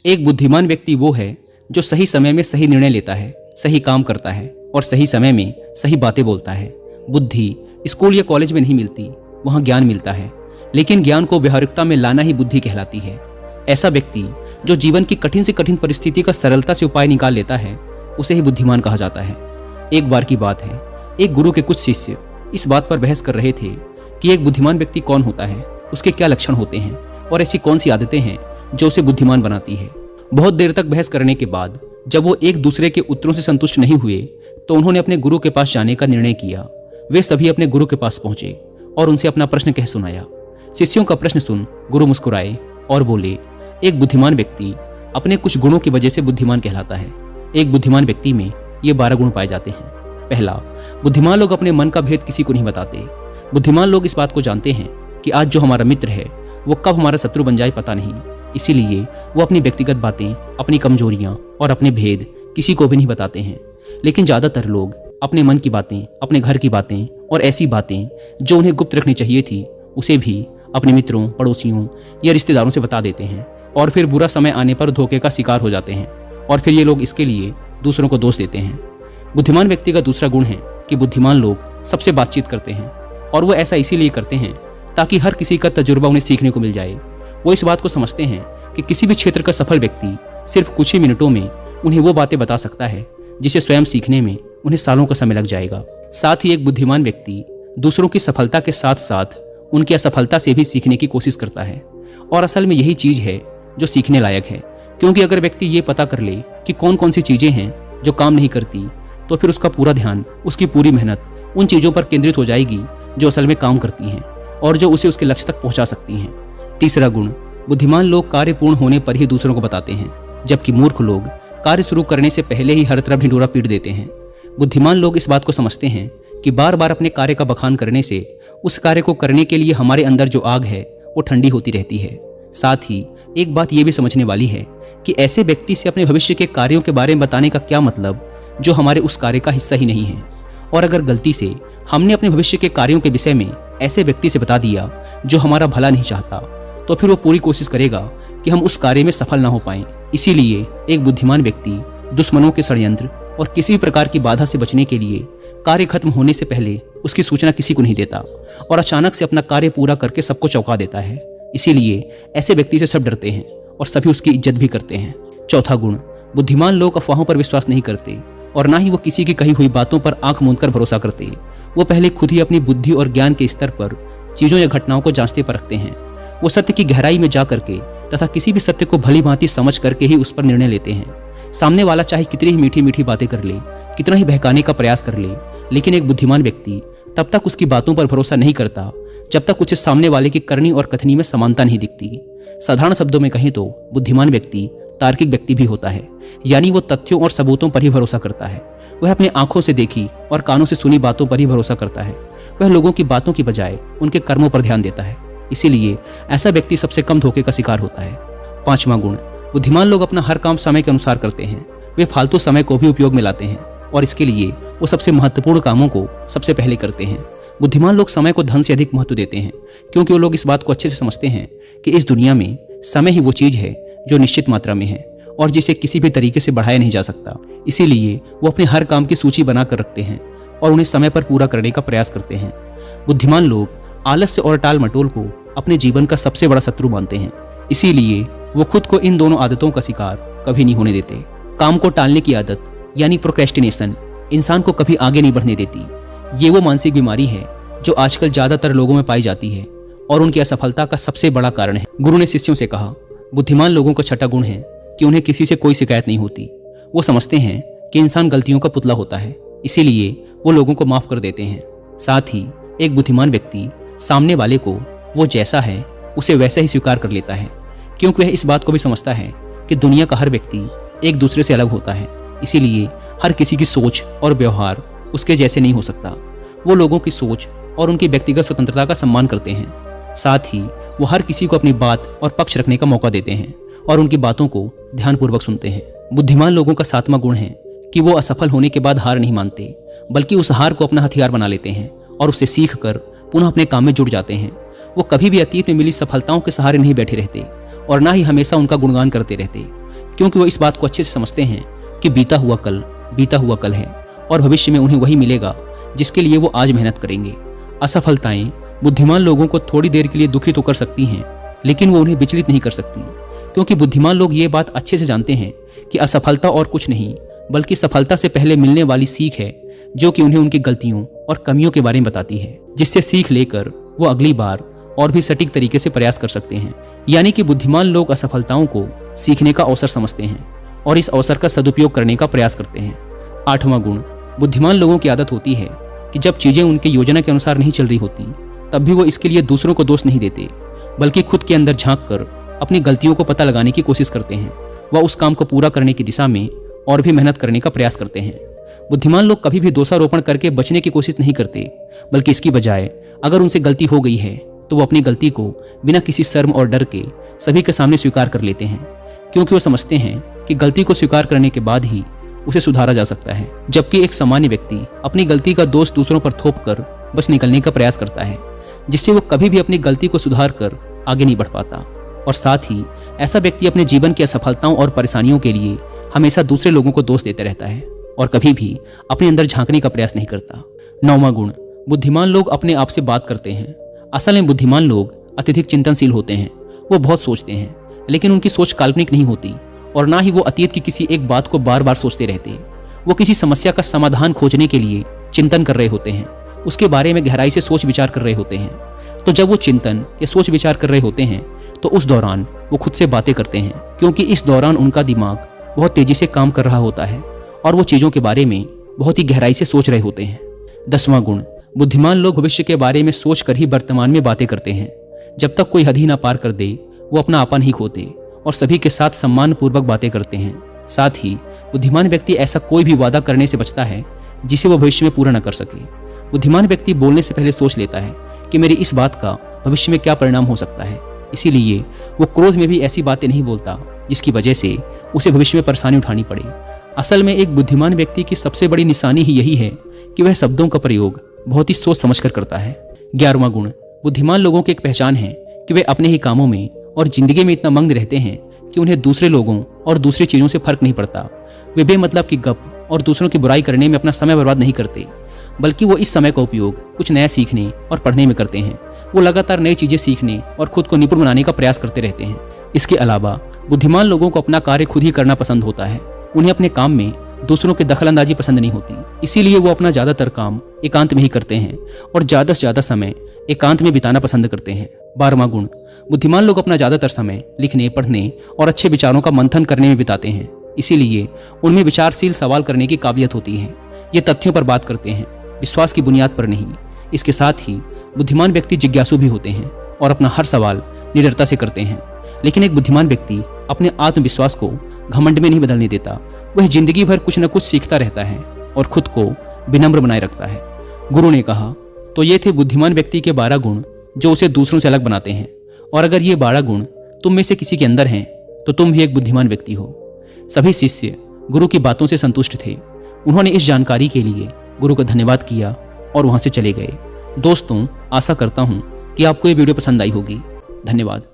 एक बुद्धिमान व्यक्ति वो है जो सही समय में सही निर्णय लेता है, सही काम करता है और सही समय में सही बातें बोलता है। बुद्धि स्कूल या कॉलेज में नहीं मिलती, वहाँ ज्ञान मिलता है, लेकिन ज्ञान को व्यावहारिकता में लाना ही बुद्धि कहलाती है। ऐसा व्यक्ति जो जीवन की कठिन से कठिन परिस्थिति का सरलता से उपाय निकाल लेता है, उसे ही बुद्धिमान कहा जाता है। एक बार की बात है, एक गुरु के कुछ शिष्य इस बात पर बहस कर रहे थे कि एक बुद्धिमान व्यक्ति कौन होता है, उसके क्या लक्षण होते हैं और ऐसी कौन सी आदतें हैं जो उसे बुद्धिमान बनाती है। बहुत देर तक बहस करने के बाद जब वो एक दूसरे के उत्तरों से संतुष्ट नहीं हुए तो उन्होंने अपने गुरु के पास जाने का निर्णय किया। वे सभी अपने गुरु के पास पहुंचे और उनसे अपना प्रश्न कह सुनाया। शिष्यों का प्रश्न सुन गुरु मुस्कुराए और बोले, एक बुद्धिमान व्यक्ति अपने कुछ गुणों की वजह से बुद्धिमान कहलाता है। एक बुद्धिमान व्यक्ति में ये 12 गुण पाए जाते हैं। पहला, बुद्धिमान लोग अपने मन का भेद किसी को नहीं बताते। बुद्धिमान लोग इस बात को जानते हैं कि आज जो हमारा मित्र है वो कब हमारा शत्रु बन जाए पता नहीं, इसीलिए वो अपनी व्यक्तिगत बातें, अपनी कमजोरियां और अपने भेद किसी को भी नहीं बताते हैं। लेकिन ज़्यादातर लोग अपने मन की बातें, अपने घर की बातें और ऐसी बातें जो उन्हें गुप्त रखनी चाहिए थी उसे भी अपने मित्रों, पड़ोसियों या रिश्तेदारों से बता देते हैं और फिर बुरा समय आने पर धोखे का शिकार हो जाते हैं और फिर ये लोग इसके लिए दूसरों को दोष देते हैं। बुद्धिमान व्यक्ति का दूसरा गुण है कि बुद्धिमान लोग सबसे बातचीत करते हैं और वो ऐसा इसीलिए करते हैं ताकि हर किसी का तजुर्बा उन्हें सीखने को मिल जाए। वो इस बात को समझते हैं कि किसी भी क्षेत्र का सफल व्यक्ति सिर्फ कुछ ही मिनटों में उन्हें वो बातें बता सकता है जिसे स्वयं सीखने में उन्हें सालों का समय लग जाएगा। साथ ही एक बुद्धिमान व्यक्ति दूसरों की सफलता के साथ साथ उनकी असफलता से भी सीखने की कोशिश करता है और असल में यही चीज है जो सीखने लायक है, क्योंकि अगर व्यक्ति ये पता कर ले कि कौन कौन सी चीजें हैं जो काम नहीं करती तो फिर उसका पूरा ध्यान, उसकी पूरी मेहनत उन चीजों पर केंद्रित हो जाएगी जो असल में काम करती हैं और जो उसे उसके लक्ष्य तक पहुंचा सकती हैं। तीसरा गुण, बुद्धिमान लोग कार्य पूर्ण होने पर ही दूसरों को बताते हैं, जबकि मूर्ख लोग कार्य शुरू करने से पहले ही हर तरफ ढिंढोरा पीट देते हैं। बुद्धिमान लोग इस बात को समझते हैं कि बार बार अपने कार्य का बखान करने से उस कार्य को करने के लिए हमारे अंदर जो आग है वो ठंडी होती रहती है। साथ ही एक बात ये भी समझने वाली है कि ऐसे व्यक्ति से अपने भविष्य के कार्यों के बारे में बताने का क्या मतलब जो हमारे उस कार्य का हिस्सा ही नहीं है। और अगर गलती से हमने अपने भविष्य के कार्यों के विषय में ऐसे व्यक्ति से बता दिया जो हमारा भला नहीं चाहता तो फिर वो पूरी कोशिश करेगा कि हम उस कार्य में सफल ना हो पाएं। इसीलिए एक बुद्धिमान व्यक्ति दुश्मनों के षड्यंत्र और किसी भी प्रकार की बाधा से बचने के लिए कार्य खत्म होने से पहले उसकी सूचना किसी को नहीं देता और अचानक से अपना कार्य पूरा करके सबको चौंका देता है। इसीलिए ऐसे व्यक्ति से सब डरते हैं और सभी उसकी इज्जत भी करते हैं। चौथा गुण, बुद्धिमान लोग अफवाहों पर विश्वास नहीं करते और ना ही वो किसी की कही हुई बातों पर आंख मूंद कर भरोसा करते। वो पहले खुद ही अपनी बुद्धि और ज्ञान के स्तर पर चीजों या घटनाओं को जांचते परखते हैं। वो सत्य की गहराई में जा करके तथा किसी भी सत्य को भली भांति समझ करके ही उस पर निर्णय लेते हैं। सामने वाला चाहे कितनी ही मीठी मीठी बातें कर ले, कितना ही बहकाने का प्रयास कर ले, लेकिन एक बुद्धिमान व्यक्ति तब तक उसकी बातों पर भरोसा नहीं करता जब तक उसे सामने वाले की करनी और कथनी में समानता नहीं दिखती। साधारण शब्दों में कहें तो बुद्धिमान व्यक्ति तार्किक व्यक्ति भी होता है, यानी वो तथ्यों और सबूतों पर ही भरोसा करता है। वह अपने आंखों से देखी और कानों से सुनी बातों पर ही भरोसा करता है। वह लोगों की बातों की बजाय उनके कर्मों पर ध्यान देता है। इसीलिए ऐसा व्यक्ति सबसे कम धोखे का शिकार होता है। पांचवा गुण, बुद्धिमान लोग अपना हर काम समय के अनुसार करते हैं। वे फालतू समय को भी उपयोग में लाते हैं और इसके लिए वो सबसे महत्वपूर्ण कामों को सबसे पहले करते हैं। बुद्धिमान लोग समय को धन से अधिक महत्व देते हैं, क्योंकि वो लोग इस बात को अच्छे से समझते हैं कि इस दुनिया में समय ही वो चीज है जो निश्चित मात्रा में है और जिसे किसी भी तरीके से बढ़ाया नहीं जा सकता। इसीलिए वो अपने हर काम की सूची बनाकर रखते हैं और उन्हें समय पर पूरा करने का प्रयास करते हैं। बुद्धिमान लोग आलस्य और टाल मटोल को अपने जीवन का सबसे बड़ा शत्रु मानते हैं। इसीलिए वो खुद को इन दोनों आदतों का शिकार कभी नहीं होने देते। काम को टालने की आदत यानी प्रोक्रेस्टिनेशन इंसान को कभी आगे नहीं बढ़ने देती। ये वो मानसिक बीमारी है जो आजकल ज्यादातर लोगों में पाई जाती है और उनकी असफलता का सबसे बड़ा कारण है। गुरु ने शिष्यों से कहा, बुद्धिमान लोगों का छठा गुण है कि उन्हें किसी से कोई शिकायत नहीं होती। वो समझते हैं कि इंसान गलतियों का पुतला होता है, इसीलिए वो लोगों को माफ कर देते हैं। साथ ही एक बुद्धिमान व्यक्ति सामने वाले को वो जैसा है उसे वैसा ही स्वीकार कर लेता है, क्योंकि वह इस बात को भी समझता है कि दुनिया का हर व्यक्ति एक दूसरे से अलग होता है। इसीलिए हर किसी की सोच और व्यवहार उसके जैसे नहीं हो सकता। वो लोगों की सोच और उनकी व्यक्तिगत स्वतंत्रता का सम्मान करते हैं। साथ ही वो हर किसी को अपनी बात और पक्ष रखने का मौका देते हैं और उनकी बातों को ध्यानपूर्वक सुनते हैं। बुद्धिमान लोगों का सातवां गुण है कि वो असफल होने के बाद हार नहीं मानते, बल्कि उस हार को अपना हथियार बना लेते हैं और उससे सीख कर पुनः अपने काम में जुट जाते हैं। वो कभी भी अतीत में मिली सफलताओं के सहारे नहीं बैठे रहते और ना ही हमेशा उनका गुणगान करते रहते। क्योंकि वो इस बात को अच्छे से समझते हैं कि बीता हुआ कल है और भविष्य में उन्हें वही मिलेगा जिसके लिए वो आज मेहनत करेंगे। असफलताएं बुद्धिमान लोगों को थोड़ी देर के लिए दुखी तो कर सकती हैं, लेकिन वो उन्हें विचलित नहीं कर सकती, क्योंकि बुद्धिमान लोग ये बात अच्छे से जानते हैं कि असफलता और कुछ नहीं बल्कि सफलता से पहले मिलने वाली सीख है, जो कि उन्हें उनकी गलतियों और कमियों के बारे में बताती है, जिससे सीख लेकर वो अगली बार और भी सटीक तरीके से प्रयास कर सकते हैं। यानी कि बुद्धिमान लोग असफलताओं को सीखने का अवसर समझते हैं और इस अवसर का सदुपयोग करने का प्रयास करते हैं। 8वां गुण, बुद्धिमान लोगों की आदत होती है कि जब चीजें उनके योजना के अनुसार नहीं चल रही होती तब भी वो इसके लिए दूसरों को दोष नहीं देते, बल्कि खुद के अंदर झांक कर अपनी गलतियों को पता लगाने की कोशिश करते हैं। वह उस काम को पूरा करने की दिशा में और भी मेहनत करने का प्रयास करते हैं। बुद्धिमान लोग कभी भी दोषारोपण करके बचने की कोशिश नहीं करते, बल्कि इसकी बजाय अगर उनसे गलती हो गई है तो वो अपनी गलती को बिना किसी शर्म और डर के सभी के सामने स्वीकार कर लेते हैं, क्योंकि वो समझते हैं कि गलती को स्वीकार करने के बाद ही उसे सुधारा जा सकता है। जबकि एक सामान्य व्यक्ति अपनी गलती का दोष दूसरों पर थोप कर बच निकलने का प्रयास करता है, जिससे वो कभी भी अपनी गलती को सुधार कर आगे नहीं बढ़ पाता। और साथ ही ऐसा व्यक्ति अपने जीवन की असफलताओं और परेशानियों के लिए हमेशा दूसरे लोगों को दोष देते रहता है और कभी भी अपने अंदर झांकने का प्रयास नहीं करता। 9वां गुण, बुद्धिमान लोग अपने आप से बात करते हैं। असल में बुद्धिमान लोग अत्यधिक चिंतनशील होते हैं। वो बहुत सोचते हैं, लेकिन उनकी सोच काल्पनिक नहीं होती और ना ही वो अतीत की किसी एक बात को बार बार सोचते रहते। वो किसी समस्या का समाधान खोजने के लिए चिंतन कर रहे होते हैं, उसके बारे में गहराई से सोच विचार कर रहे होते हैं। तो जब वो चिंतन या सोच विचार कर रहे होते हैं तो उस दौरान वो खुद से बातें करते हैं, क्योंकि इस दौरान उनका दिमाग बहुत तेजी से काम कर रहा होता है और वो चीज़ों के बारे में बहुत ही गहराई से सोच रहे होते हैं। 10वां गुण, बुद्धिमान लोग भविष्य के बारे में सोच कर ही वर्तमान में बातें करते हैं। जब तक कोई हद ही ना पार कर दे वो अपना आपन ही खोते और सभी के साथ सम्मान पूर्वक बातें करते हैं। साथ ही बुद्धिमान व्यक्ति ऐसा कोई भी वादा करने से बचता है जिसे वो भविष्य में पूरा न कर सके। बुद्धिमान व्यक्ति बोलने से पहले सोच लेता है कि मेरी इस बात का भविष्य में क्या परिणाम हो सकता है, इसीलिए वो क्रोध में भी ऐसी बातें नहीं बोलता जिसकी वजह से उसे भविष्य में परेशानी उठानी पड़े। असल में एक बुद्धिमान व्यक्ति की सबसे बड़ी निशानी ही यही है कि वह शब्दों का प्रयोग बहुत ही सोच समझकर करता है। 11वां गुण, बुद्धिमान लोगों की एक पहचान है कि वे अपने ही कामों में और जिंदगी में इतना मग्न रहते हैं कि उन्हें दूसरे लोगों और दूसरी चीज़ों से फर्क नहीं पड़ता। वे बेमतलब की गप और दूसरों की बुराई करने में अपना समय बर्बाद नहीं करते, बल्कि वो इस समय का उपयोग कुछ नया सीखने और पढ़ने में करते हैं। वो लगातार नई चीज़ें सीखने और खुद को निपुण बनाने का प्रयास करते रहते हैं। इसके अलावा बुद्धिमान लोगों को अपना कार्य खुद ही करना पसंद होता है। उन्हें अपने काम में दूसरों की दखलंदाजी पसंद नहीं होती, इसीलिए वो अपना ज़्यादातर काम एकांत में ही करते हैं और ज़्यादा से ज़्यादा समय एकांत में बिताना पसंद करते हैं। 12वां गुण, बुद्धिमान लोग अपना ज़्यादातर समय लिखने, पढ़ने और अच्छे विचारों का मंथन करने में बिताते हैं, इसीलिए उनमें विचारशील सवाल करने की काबिलियत होती है। ये तथ्यों पर बात करते हैं, विश्वास की बुनियाद पर नहीं। इसके साथ ही बुद्धिमान व्यक्ति जिज्ञासु भी होते हैं और अपना हर सवाल निडरता से करते हैं। लेकिन एक बुद्धिमान व्यक्ति अपने आत्मविश्वास को घमंड में नहीं बदलने देता। वह जिंदगी भर कुछ न कुछ सीखता रहता है और खुद को विनम्र बनाए रखता है। गुरु ने कहा, तो ये थे बुद्धिमान व्यक्ति के 12 गुण जो उसे दूसरों से अलग बनाते हैं। और अगर ये 12 गुण तुम में से किसी के अंदर हैं तो तुम भी एक बुद्धिमान व्यक्ति हो। सभी शिष्य गुरु की बातों से संतुष्ट थे। उन्होंने इस जानकारी के लिए गुरु का धन्यवाद किया और वहां से चले गए। दोस्तों, आशा करता हूं कि आपको ये वीडियो पसंद आई होगी। धन्यवाद।